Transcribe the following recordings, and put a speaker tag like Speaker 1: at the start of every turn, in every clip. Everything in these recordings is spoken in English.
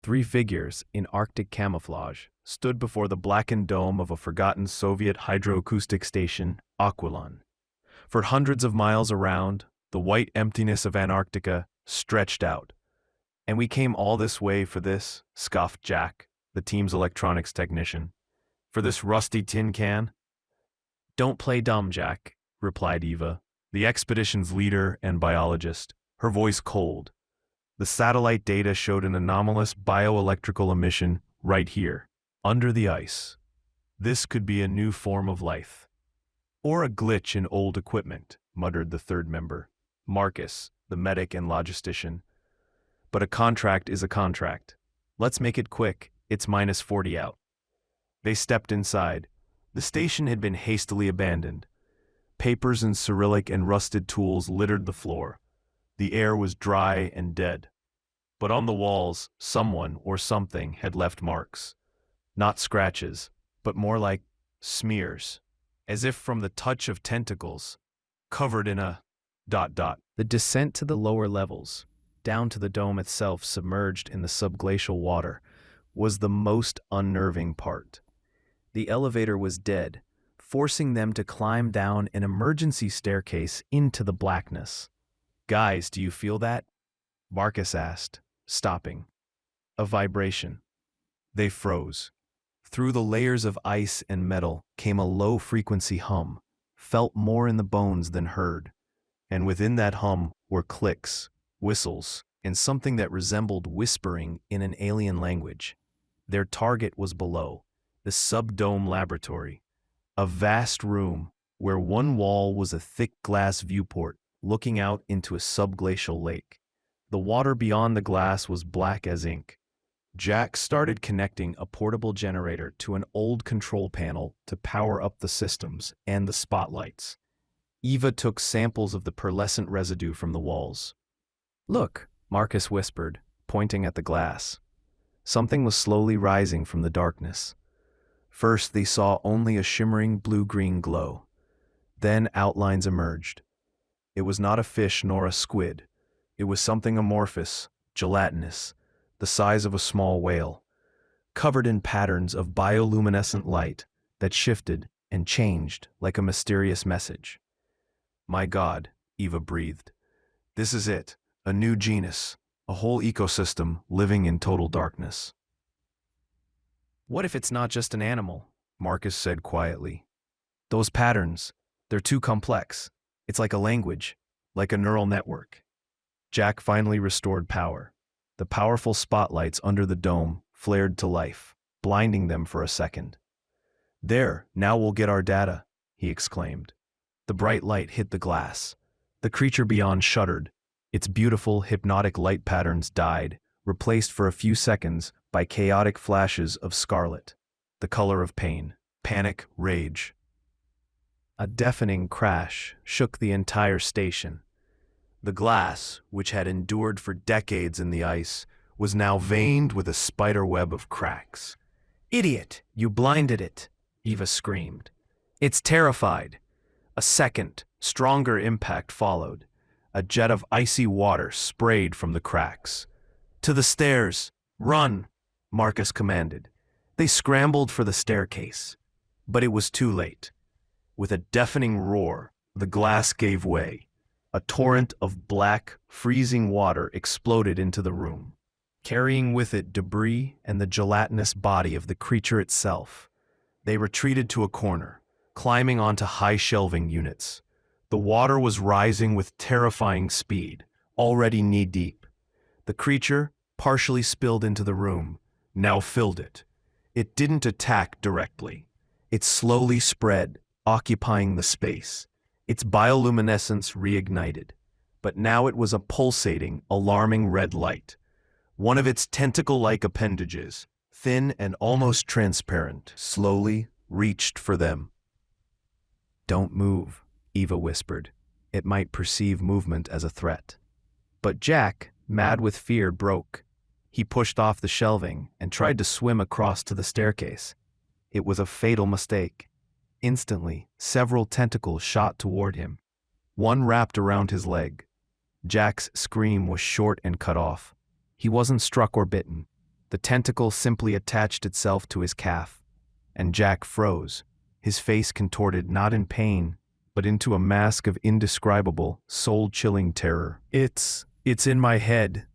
Speaker 1: Three figures in Arctic camouflage stood before the blackened dome of a forgotten Soviet hydroacoustic station, Aquilon. For hundreds of miles around, the white emptiness of Antarctica stretched out. "And we came all this way for this," scoffed Jack, the team's electronics technician. "For this rusty tin can?" "Don't play dumb, Jack," replied Eva, the expedition's leader and biologist, her voice cold. "The satellite data showed an anomalous bioelectrical emission right here, under the ice. This could be a new form of life. Or a glitch in old equipment," muttered the third member, Marcus, the medic and logistician. "But a contract is a contract. Let's make it quick, it's -40 out." They stepped inside. The station had been hastily abandoned. Papers and Cyrillic and rusted tools littered the floor. The air was dry and dead. But on the walls, someone or something had left marks. Not scratches, but more like smears, as if from the touch of tentacles, covered in a ... The descent to the lower levels, down to the dome itself submerged in the subglacial water, was the most unnerving part. The elevator was dead, forcing them to climb down an emergency staircase into the blackness. "Guys, do you feel that?" Marcus asked, stopping. A vibration. They froze. Through the layers of ice and metal came a low-frequency hum, felt more in the bones than heard. And within that hum were clicks, whistles, and something that resembled whispering in an alien language. Their target was below, the subdome laboratory, a vast room where one wall was a thick glass viewport looking out into a subglacial lake. The water beyond the glass was black as ink. Jack started connecting a portable generator to an old control panel to power up the systems and the spotlights. Eva took samples of the pearlescent residue from the walls. "Look," Marcus whispered, pointing at the glass. Something was slowly rising from the darkness. First, they saw only a shimmering blue-green glow. Then outlines emerged. It was not a fish nor a squid. It was something amorphous, gelatinous, the size of a small whale, covered in patterns of bioluminescent light that shifted and changed like a mysterious message. "My God," Eva breathed. "This is it, a new genus, a whole ecosystem living in total darkness." "What if it's not just an animal?" Marcus said quietly. "Those patterns, they're too complex. It's like a language, like a neural network." Jack finally restored power. The powerful spotlights under the dome flared to life, blinding them for a second. "There, now we'll get our data," he exclaimed. The bright light hit the glass. The creature beyond shuddered. Its beautiful, hypnotic light patterns died, replaced for a few seconds by chaotic flashes of scarlet, the color of pain, panic, rage. A deafening crash shook the entire station. The glass, which had endured for decades in the ice, was now veined with a spiderweb of cracks. "Idiot, you blinded it," Eva screamed. "It's terrified." A second, stronger impact followed. A jet of icy water sprayed from the cracks. "To the stairs! Run!" Marcus commanded. They scrambled for the staircase. But it was too late. With a deafening roar, the glass gave way. A torrent of black, freezing water exploded into the room, carrying with it debris and the gelatinous body of the creature itself. They retreated to a corner, climbing onto high shelving units. The water was rising with terrifying speed, already knee-deep. The creature, partially spilled into the room, now filled it. It didn't attack directly. It slowly spread, occupying the space. Its bioluminescence reignited, but now it was a pulsating, alarming red light. One of its tentacle-like appendages, thin and almost transparent, slowly reached for them. "Don't move," Eva whispered. "It might perceive movement as a threat." But Jack, mad with fear, broke. He pushed off the shelving and tried to swim across to the staircase. It was a fatal mistake. Instantly, several tentacles shot toward him. One wrapped around his leg. Jack's scream was short and cut off. He wasn't struck or bitten. The tentacle simply attached itself to his calf, and Jack froze, his face contorted not in pain, but into a mask of indescribable, soul-chilling terror. It's in my head.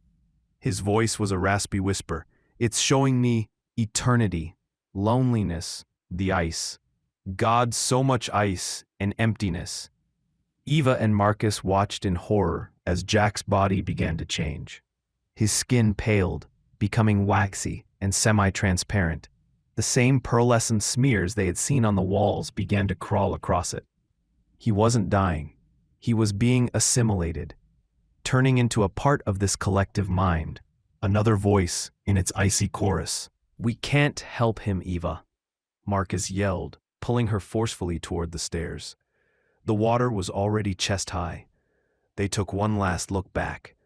Speaker 1: His voice was a raspy whisper. It's showing me eternity, loneliness, the ice. God, so much ice and emptiness. Eva and Marcus watched in horror as Jack's body began to change. His skin paled, becoming waxy and semi-transparent. The same pearlescent smears they had seen on the walls began to crawl across it. He wasn't dying. He was being assimilated, turning into a part of this collective mind. Another voice in its icy chorus. "We can't help him, Eva," Marcus yelled, pulling her forcefully toward the stairs. The water was already chest-high. They took one last look back.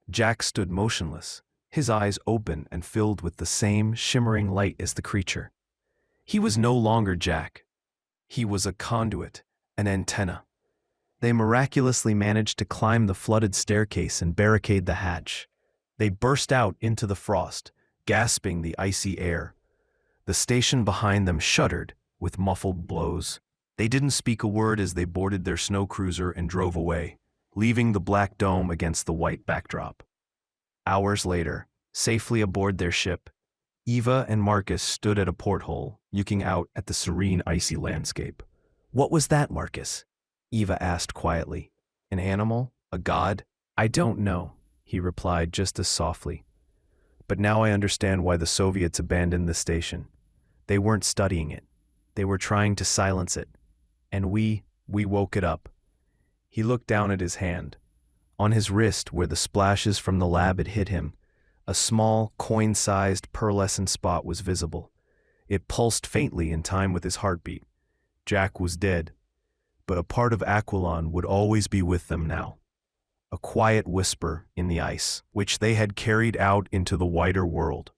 Speaker 1: Jack stood motionless, his eyes open and filled with the same shimmering light as the creature. He was no longer Jack. He was a conduit, an antenna. They miraculously managed to climb the flooded staircase and barricade the hatch. They burst out into the frost, gasping the icy air. The station behind them shuddered with muffled blows. They didn't speak a word as they boarded their snow cruiser and drove away, leaving the black dome against the white backdrop. Hours later, safely aboard their ship, Eva and Marcus stood at a porthole, looking out at the serene, icy landscape. "What was that, Marcus?" Eva asked quietly. "An animal? A god?" "I don't know," he replied just as softly. "But now I understand why the Soviets abandoned the station. They weren't studying it. They were trying to silence it. And we woke it up." He looked down at his hand. On his wrist, where the splashes from the lab had hit him, a small, coin-sized pearlescent spot was visible. It pulsed faintly in time with his heartbeat. Jack was dead, but a part of Aquilon would always be with them now. A quiet whisper in the ice, which they had carried out into the wider world.